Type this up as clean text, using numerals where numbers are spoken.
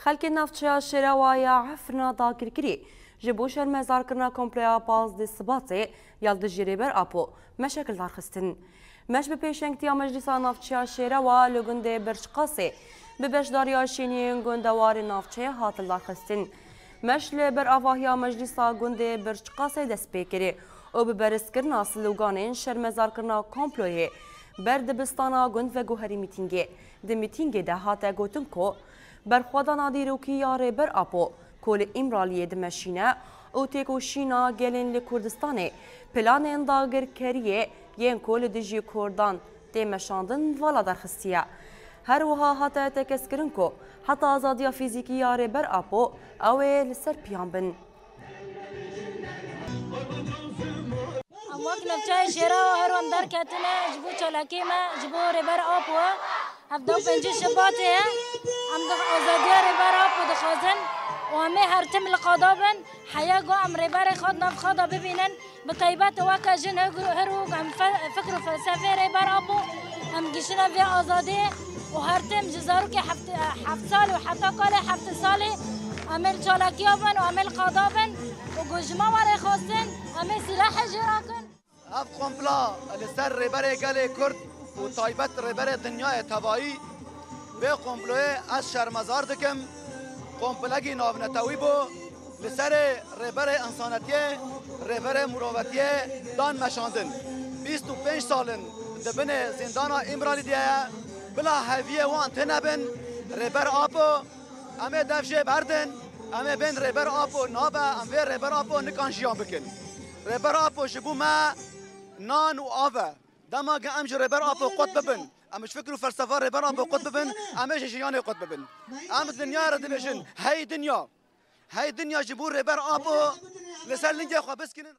خلک نفچه شراویا عفرنا داگرگری جبوش المزار کرنا کمپلیا باز دی سباته یالد جریبر آپو مشکل دارخستن مش به پیشنگتیا مجلس نفچه شراوا لگنده برشقاسه به بشداریا شینین گندوار نفچه هاتل دارخستن مش لبر آواهیا مجلس گنده برشقاسه دست بکره او به برس کرنا سلوگانین شرمزار کرنا کمپلوه برد بستانا گند و گوهری میتینگه ده میتینگه ده هاته گوتن کو برخوادانا دیروکی یاره بر آپو کل امرالیه دمشینه او تیکو شینا گلین لکردستانه پلان انداگر کریه ین کل دیجی کردان دمشاندن والا درخستیه هر وها هاته تکس کرن کو حتی آزادیا فیزیکی یاره بر آپو اوه لسر پیان بن وقت نفچه شیرا و هرون در کتنه جبو چلاکی ما جبو ربر آپو هفته و پنجه شباته ام آزادی ربر آپو دخوازن و همه هر تم لقادابن حیاگو ام ربر خود نف خدا ببینن بطیبت واقع جن هرو ام فکر و فلسفه ربر آپو ام گیشنا في آزادی و هر تم جزارو که هفت سال و حتی کال 7 سالی عمل چالاکی آبن و عمل قادابن و گوشما واره خواستن همه سلاح جراکن اف قنبلا لسر ربر گل کرد و طایبت ربر دنیای تبایی به قنبلوی از شرمزار دکم قنبلگی ناونتوی بو لسر ربر انسانتیه ربر مروتیه دان مشاندن 25 سالن دبن زندانا امرالی دیه بلا هویه وان تنبن ربر آپو امه دفشه بردن امه بین ربر آپو نابه امه ربر آپو نکانشیان بکن ربر آپو شبو ما نان و آوه دما که امش ربر آپو قد ببن امش فکر و فلسفه ربر آپو قد ببن امش شیان قد ببن ام دنیا را دبشن هی دنیا شبو ربر آپو لسر لنجه خواه بسکنن